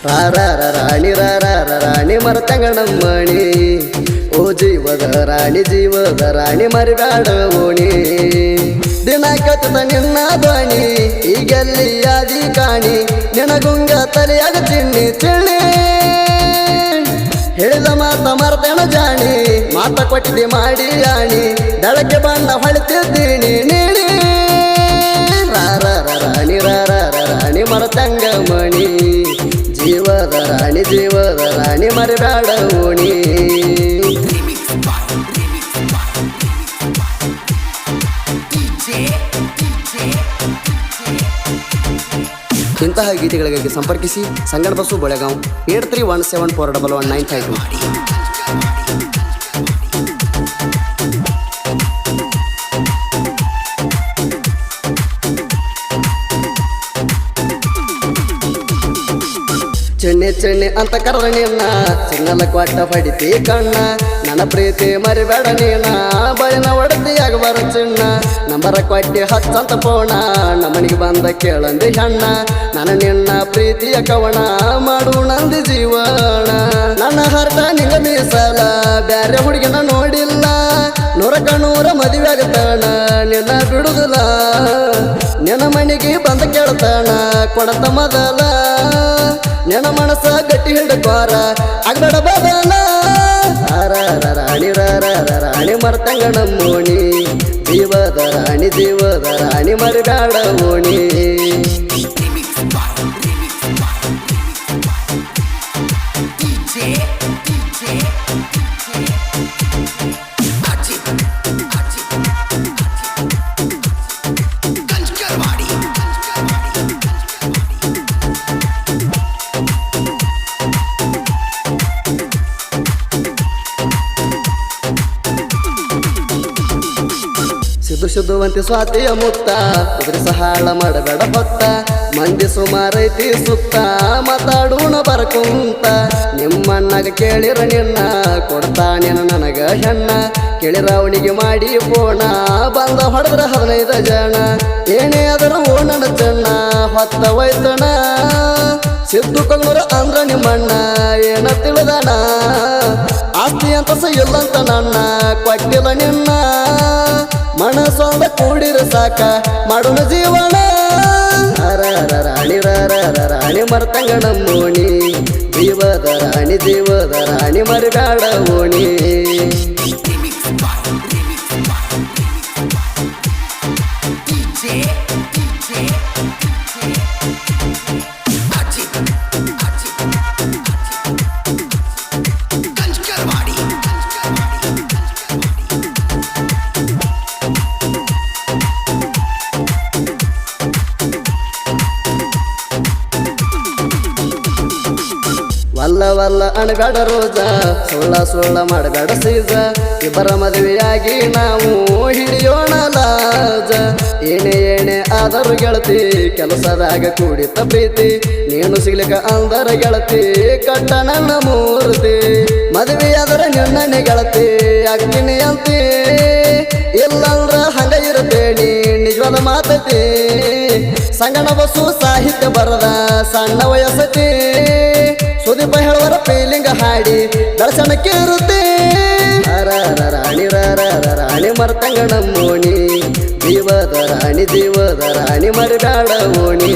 ರಾಣಿ ರಾಣಿ ಮರತಂಗ ನಮ್ಮಣಿ ಓ ಜೀವದ ರಾಣಿ ಮರಿಬ್ಯಾಡ ಓಣಿ ದಿನ ಕತ್ತದ ನಿನ್ನ ಧ್ವನಿ ಈಗೆಲ್ಲಿ ಆದಿ ಕಾಣಿ ನಿನಗುಂಗ ತಲೆಯಾಗ ಚಿಣ್ಣಿ ಚಿಣ್ಣಿ ಹೇಳಿದ ಮಾತ ಮರ್ತೇಣ ಜಾಣಿ ಮಾತ ಕೊಟ್ಟಿದ್ದೆ ಮಾಡಿ ಆಣಿ ಬೆಳಗ್ಗೆ ಬಣ್ಣ ಹೊಳಿತಿದ್ದೀನಿ ನೀಡಿ ರಾಣಿ ಮರತಂಗ ಮಣಿ ಜೀವದ ರಾಣಿ ಮರಿಬ್ಯಾಡ ಓಣಿ ಇಂತಹ ಗೀತೆಗಳಿಗಾಗಿ ಸಂಪರ್ಕಿಸಿ ಸಂಗಡ ಬಸ್ಸು ಬೆಳಗಾವ್ 8317411952. ಚೆನ್ನೆ ಅಂತ ಕರೆದ ನಿನ್ನ ಸಿಗ್ನಲ್ ಕೊಟ್ಟ ಹೊಡಿತಿ ಕಣ್ಣ ನನ್ನ ಪ್ರೀತಿ ಮರಿಬೇಡ ನೀನ ಬಳಿನ ಒಡತಿಯಾಗ ಬರ ಚಿನ್ನ ನಂಬರ ಕೊಟ್ಟಿ ಹಚ್ಚಂತ ಪೋಣ ನಮ್ಮನಿಗೆ ಬಂದ ಕೇಳಂದಿ ಹೆಣ್ಣ ನನ್ನ ನಿನ್ನ ಪ್ರೀತಿಯ ಕವಣ ಮಾಡು ನಂದಿ ಜೀವನ ನನ್ನ ಹರ್ಟ ನಿಂಗ ಮೀಸಲ ಬ್ಯಾರೆ ಹುಡುಗಿನ ನೋಡಿಲ್ಲ 100 ಮದುವೆ ಆಗತಾಣ ನಿನ್ನ ಬಿಡುದಿಲ್ಲ ನಿನ್ನ ಮನೆಗೆ ಬಂದ ಕೇಳ್ತಾಣ ಕೊಡತ ಮೊದಲ ನಿನ್ನ ಮನಸ್ಸ ಗಟ್ಟಿ ಹಿಡ್ಕೋರ ಆಗ್ಬೇಡ ಬದಲ ರಾಣಿ ಮರ್ತಂಗ ನಮ್ಮೋಣಿ ಜೀವದ ರಾಣಿ ಮರಿಬ್ಯಾಡ ಓಣಿ ಶುದ್ಧವಂತಿ ಸ್ವಾತಿಯ ಮುತ್ತ ಉದುರಿ ಸಹಾಳ ಮಾಡಬೇಡ ಹೊತ್ತ ಮಂದಿ ಸುಮಾರೈತಿ ಸುತ್ತ ಮಾತಾಡೋಣ ಬರಕುಂತ ನಿಮ್ಮಣ್ಣಗ ಕೇಳಿರ ನಿನ್ನ ಕೊಡ್ತಾನೇನ ನನಗ ಹೆಣ್ಣ ಕೇಳಿರ ಅವನಿಗೆ ಮಾಡಿ ಪೋಣ ಬಂದ ಹೊಡೆದ್ರ 15 ಜನ ಏನೇ ಅದರ ಓಣನ ಚೆನ್ನ ಹೊತ್ತ ವೈತಣ ಸಿದ್ದು ಕಂಗ್ನೂರ ಅಂದ್ರ ನಿಮ್ಮಣ್ಣ ಏನ ತಿಳಿದಣ ಆಸ್ತಿ ಅಂತ ಇಲ್ಲಂತ ನನ್ನ ಕೊಟ್ಟಿಲ್ಲ ನಿನ್ನ ಮನಸೊಂದ ಕೂಡಿರ ಸಾಕ ಮಾಡೋಣ ಜೀವನ ರಾಣಿ ಮರ್ತಂಗ ನಮ್ಮೋಣಿ ಜೀವದ ರಾಣಿ ಮರಿಬ್ಯಾಡ ಓಣಿ ವಲ್ಲ ಅಣಬೇಡ ರೋಜ ಸುಳ್ಳ ಮಾಡಬೇಡ ಸೀಜ ಇಬ್ಬರ ಮದುವೆಯಾಗಿ ನಾವು ಹಿಡಿಯೋಣ ಲಾಜ ಏನೇ ಆದರೂ ಗೆಳತಿ ಕೆಲಸದಾಗ ಕೂಡಿತ ಪ್ರೀತಿ ನೀನು ಸಿಗ್ಲಿಕ್ಕ ಅಂದರ ಗೆಳತಿ ಕಟ್ಟ ನನ್ನ ಮೂರ್ತಿ ಮದುವೆಯಾದರ ನಿನ್ನನೆ ಗೆಳತಿ ಅಗ್ನಿ ಅಂತಿ ಇಲ್ಲಂದ್ರ ಹಂಗ ಇರುತ್ತೇನಿ ನಿಜವಾದ ಮಾತತಿ ಸಂಗಣ ಬಸ್ಸು ಸಾಹಿತ್ಯ ಬರದ ಸಣ್ಣ ವಯಸ್ಸತಿ ಸುದೀಪ ಹೇಳುವರ ಫೀಲಿಂಗ್ ಹಾಡಿ ದರ್ಶನಕ್ಕೆ ಇರುತ್ತೆ ರಾಣಿ ಮರ್ತಂಗ ನಮ್ಮೋಣಿ ಜೀವದ ರಾಣಿ ಮರಿಬ್ಯಾಡ ಓಣಿ